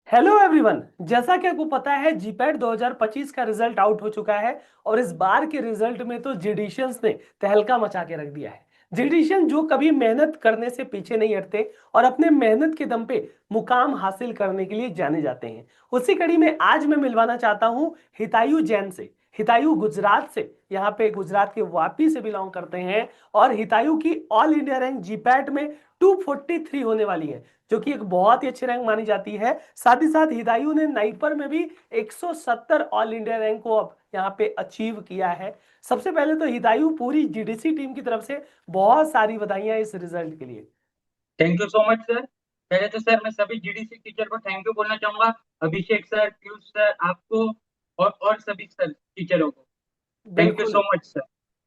Hello everyone. जैसा कि आपको पता है जीपैट 2025 का रिजल्ट आउट हो चुका है और इस बार के रिजल्ट में तो जिडिशियंस ने तहलका मचा के रख दिया है। जिडिशियन जो कभी मेहनत करने से पीछे नहीं हटते और अपने मेहनत के दम पे मुकाम हासिल करने के लिए जाने जाते हैं। उसी कड़ी में आज मैं मिलवाना चाहता हूं हितायु जैन से। हितायु गुजरात से, यहाँ पे गुजरात के वापी से बिलोंग करते हैं और हितायु की ऑल इंडिया रैंक जीपैट में 243 होने वाली है, जो कि एक बहुत ही अच्छी रैंक मानी जाती है। साथ ही साथ हिदायू ने नाइपर में भी 170 ऑल इंडिया रैंक को अब यहाँ पे अचीव किया है। सबसे पहले तो हिदायू पूरी जीडीसी टीम की तरफ से बहुत सारी बधाइयां इस रिजल्ट के लिए। Thank you so much sir. पहले तो सर मैं सभी जीडीसी टीचर को थैंक यू बोलना चाहूंगा। अभिषेक सर, पीयूष सर, आपको और सभी सर टीचरों को थैंक यू बिल्कुल। So much sir.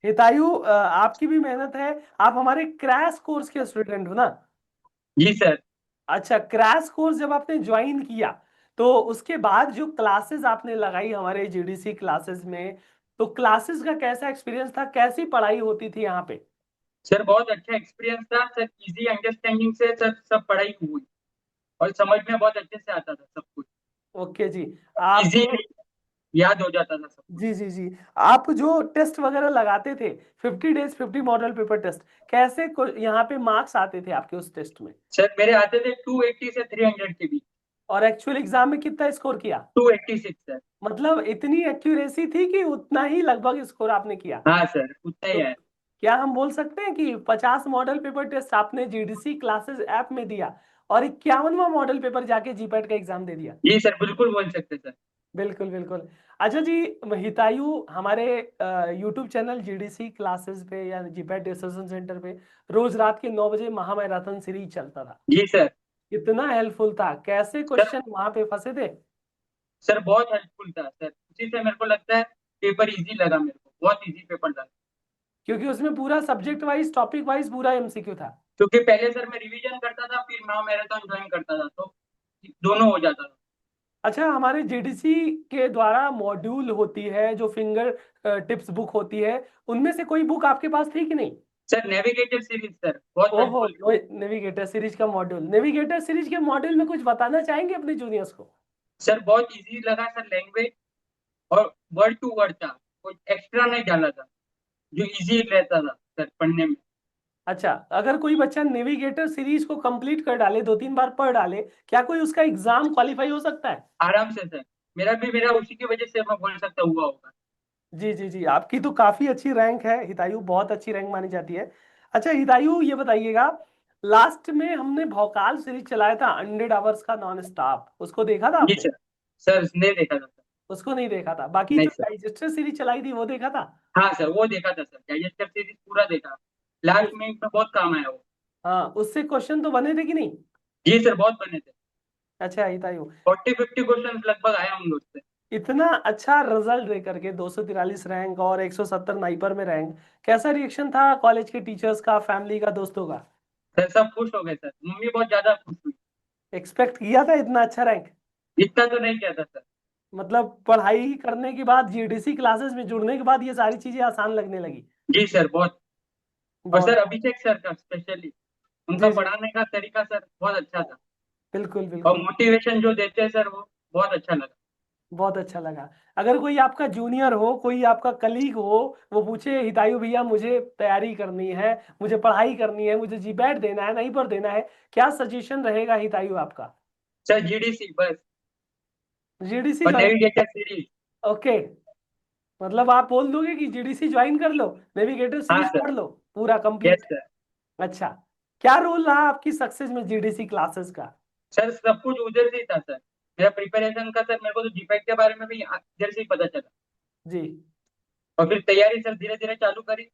हितायू, आपकी भी मेहनत है। आप हमारे क्रैश कोर्स के स्टूडेंट हो ना? जी सर। अच्छा, क्रैश कोर्स जब आपने ज्वाइन किया तो उसके बाद जो क्लासेस आपने लगाई हमारे जीडीसी क्लासेस में, तो क्लासेस का कैसा एक्सपीरियंस था? कैसी पढ़ाई होती थी यहाँ पे? सर बहुत अच्छा एक्सपीरियंस था सर। इजी अंडरस्टैंडिंग से सर सब पढ़ाई हुई और समझ में बहुत अच्छे से आता था सब कुछ। ओके जी। आप, इजी याद हो जाता था सब कुछ। जी जी जी, आप जो टेस्ट वगैरह लगाते थे, 50 डेज 50 मॉडल पेपर टेस्ट, कैसे यहाँ पे मार्क्स आते थे आपके उस टेस्ट में? सर मेरे आते थे 280 से 300 के बीच। और एक्चुअल एग्जाम में कितना स्कोर किया? 286 सर। मतलब इतनी एक्यूरेसी थी कि उतना ही लगभग स्कोर आपने किया? हाँ सर उतना ही तो है। क्या हम बोल सकते हैं कि 50 मॉडल पेपर टेस्ट आपने जीडीसी क्लासेस ऐप में दिया और 51वां मॉडल पेपर जाके जीपैट का एग्जाम दे दिया? जी सर बिल्कुल बोल सकते सर। बिल्कुल बिल्कुल। अच्छा जी, हितायू हमारे यूट्यूब चैनल जीडीसी क्लासेस पे या जीपैट डिस्कशन सेंटर पे रोज रात के 9 बजे महामैराथन सीरीज चलता था। जी सर। इतना हेल्पफुल था, कैसे सर क्वेश्चन वहां पे फंसे थे? सर बहुत हेल्पफुल था सर। उसी से मेरे को लगता है पेपर इजी लगा मेरे को। बहुत इजी पेपर लगा। क्योंकि उसमें पूरा सब्जेक्ट वाइज टॉपिक वाइज पूरा एमसीक्यू था। क्योंकि पहले सर मैं रिवीजन करता था फिर मैं मैराथन ज्वाइन करता था तो दोनों हो जाता था। अच्छा, हमारे जीडीसी के द्वारा मॉड्यूल होती है जो फिंगर टिप्स बुक होती है, उनमें से कोई बुक आपके पास थी कि नहीं? सर नेविगेटर सीरीज सर बहुत ओहो, हेल्पफुल। नेविगेटर सीरीज का मॉड्यूल, नेविगेटर सीरीज के मॉड्यूल में कुछ बताना चाहेंगे अपने जूनियर्स को? सर बहुत इजी लगा सर। लैंग्वेज और वर्ड टू वर्ड था। कोई एक्स्ट्रा नहीं डाला था जो इजी रहता था सर पढ़ने में। अच्छा, अगर कोई बच्चा नेविगेटर सीरीज को कंप्लीट कर डाले, 2-3 बार पढ़ डाले, क्या कोई उसका एग्जाम क्वालिफाई हो सकता है? आराम से सर। मेरा उसी की वजह से मैं बोल सकता हुआ होगा। जी जी जी, आपकी तो काफी अच्छी रैंक है हितायु, बहुत अच्छी रैंक मानी जाती है। अच्छा हितायु, ये बताइएगा, लास्ट में हमने भौकाल सीरीज चलाया था 100 आवर्स का नॉन स्टॉप, उसको देखा था जी आपने? सर। सर नहीं देखा था सर। उसको नहीं देखा था, बाकी नहीं जो सर। डाइजेस्टर सीरीज चलाई थी वो देखा था? हाँ सर वो देखा था सर। डाइजेस्टर सीरीज पूरा देखा। लास्ट उस, में बहुत काम आया वो। हाँ, उससे क्वेश्चन तो बने थे कि नहीं? जी सर बहुत बने थे। अच्छा हितायु, 40-50 क्वेश्चन लगभग आया हम लोग से। इतना अच्छा रिजल्ट दे करके 243 रैंक और 170 नाइपर में रैंक, कैसा रिएक्शन था कॉलेज के टीचर्स का, फैमिली का, दोस्तों का? सर सब खुश हो गए सर। मम्मी बहुत ज्यादा खुश हुई। एक्सपेक्ट किया था इतना अच्छा रैंक? इतना तो नहीं किया था सर। मतलब पढ़ाई करने के बाद, जीडीसी क्लासेस में जुड़ने के बाद ये सारी चीजें आसान लगने लगी? जी सर बहुत। और बहुत सर बहुत। अभिषेक सर का स्पेशली उनका जी जी, पढ़ाने का तरीका सर बहुत अच्छा था। बिल्कुल और बिल्कुल। मोटिवेशन जो देते हैं सर वो बहुत अच्छा लगा। बहुत अच्छा लगा। अगर कोई आपका जूनियर हो, कोई आपका कलीग हो, वो पूछे हितायु भैया मुझे तैयारी करनी है, मुझे पढ़ाई करनी है, मुझे जीपैट देना है, नहीं पर देना है, क्या सजेशन रहेगा हितायु आपका? सर जीडीसी बस। जीडीसी और ज्वाइन। Navigator series. ओके, मतलब आप बोल दोगे कि जीडीसी ज्वाइन कर लो, नेविगेटर हाँ सीरीज सर। पढ़ लो, पूरा यस कंप्लीट। सर। अच्छा, क्या रोल रहा आपकी सक्सेस में जीडीसी क्लासेस का? सर सब कुछ उधर से ही था सर। मेरा प्रिपरेशन का सर मेरे को तो जीपैट के बारे में भी इधर से ही पता चला। जी। और फिर तैयारी सर धीरे धीरे चालू करी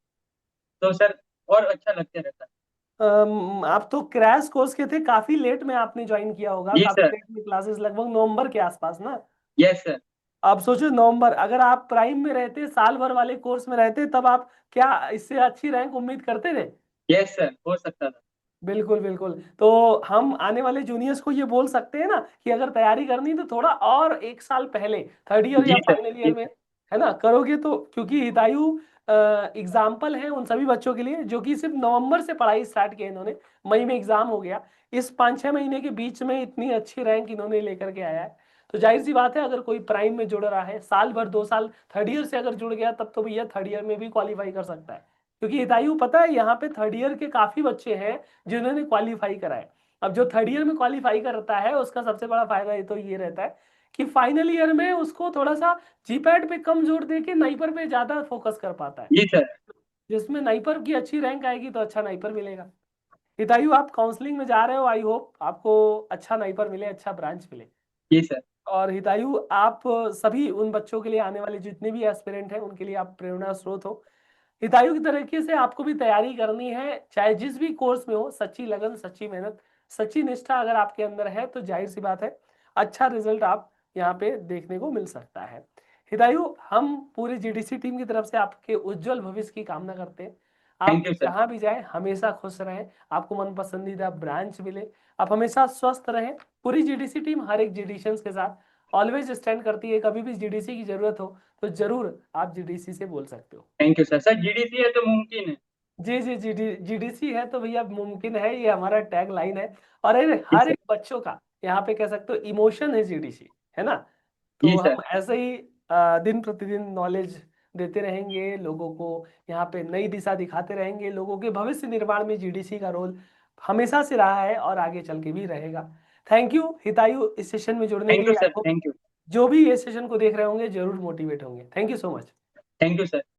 तो सर और अच्छा लगते रहता है। आप तो क्रैश कोर्स के थे, काफी लेट में आपने ज्वाइन किया होगा, जी काफी सर। लेट में क्लासेस, लगभग नवंबर के आसपास ना? Yes sir. आप सोचो, नवंबर, अगर आप प्राइम में रहते, साल भर वाले कोर्स में रहते, तब आप क्या इससे अच्छी रैंक उम्मीद करते थे? यस सर हो सकता था। बिल्कुल बिल्कुल। तो हम आने वाले जूनियर्स को ये बोल सकते हैं ना कि अगर तैयारी करनी तो थोड़ा और एक साल पहले, थर्ड ईयर या जी सर। फाइनल ईयर जी में, सर। है ना, करोगे तो, क्योंकि हितायु एग्जाम्पल है उन सभी बच्चों के लिए जो कि सिर्फ नवंबर से पढ़ाई स्टार्ट की है इन्होंने, मई में एग्जाम हो गया, इस 5-6 महीने के बीच में इतनी अच्छी रैंक इन्होंने लेकर के आया है। तो जाहिर सी बात है अगर कोई प्राइम में जुड़ रहा है, साल भर 2 साल थर्ड ईयर से अगर जुड़ गया तब तो भैया थर्ड ईयर में भी क्वालिफाई कर सकता है। क्योंकि हितायु पता है यहाँ पे थर्ड ईयर के काफी बच्चे हैं जिन्होंने क्वालिफाई करा है। अब जो थर्ड ईयर में क्वालिफाई करता है उसका सबसे बड़ा फायदा ये तो ये रहता है कि फाइनल ईयर में उसको थोड़ा सा जीपैट पे कम जोर दे के नाइपर पे ज्यादा फोकस कर पाता है। जी सर। जिसमें नाइपर की अच्छी रैंक आएगी तो अच्छा नाइपर मिलेगा। हितायु आप काउंसलिंग में जा रहे हो, आई होप आपको अच्छा नाइपर मिले, अच्छा ब्रांच मिले। जी सर। और हितायु आप सभी उन बच्चों के लिए, आने वाले जितने भी एस्पिरेंट हैं उनके लिए आप प्रेरणा स्रोत हो। हितायु की तरीके से आपको भी तैयारी करनी है, चाहे जिस भी कोर्स में हो, सच्ची लगन, सच्ची मेहनत, सच्ची निष्ठा अगर आपके अंदर है तो जाहिर सी बात है अच्छा रिजल्ट आप यहाँ पे देखने को मिल सकता है। हितायु हम पूरी जीडीसी टीम की तरफ से आपके उज्जवल भविष्य की कामना करते हैं। थैंक आप यू सर। जहाँ भी जाएं हमेशा खुश रहें, आपको मन पसंदीदा ब्रांच मिले, आप हमेशा स्वस्थ रहें। पूरी जीडीसी टीम हर एक जीडीशियंस के साथ ऑलवेज स्टैंड करती है, कभी भी जीडीसी की जरूरत हो तो जरूर आप जीडीसी से बोल सकते हो। Thank you sir. Sir GDC है तो मुमकिन है। जी जी, जीडीसी है तो भैया मुमकिन है, ये हमारा टैग लाइन है। और ये जी हर सर। एक बच्चों का यहाँ पे कह सकते हो इमोशन है जीडीसी, है ना। जी तो सर। हम ऐसे ही दिन प्रतिदिन नॉलेज देते रहेंगे लोगों को, यहाँ पे नई दिशा दिखाते रहेंगे। लोगों के भविष्य निर्माण में जीडीसी का रोल हमेशा से रहा है और आगे चल के भी रहेगा। थैंक यू हितायु इस सेशन में जुड़ने के थैंक यू लिए। आई सर। Hope thank you. जो भी ये सेशन को देख रहे होंगे जरूर मोटिवेट होंगे। Thank you so much. Thank you sir.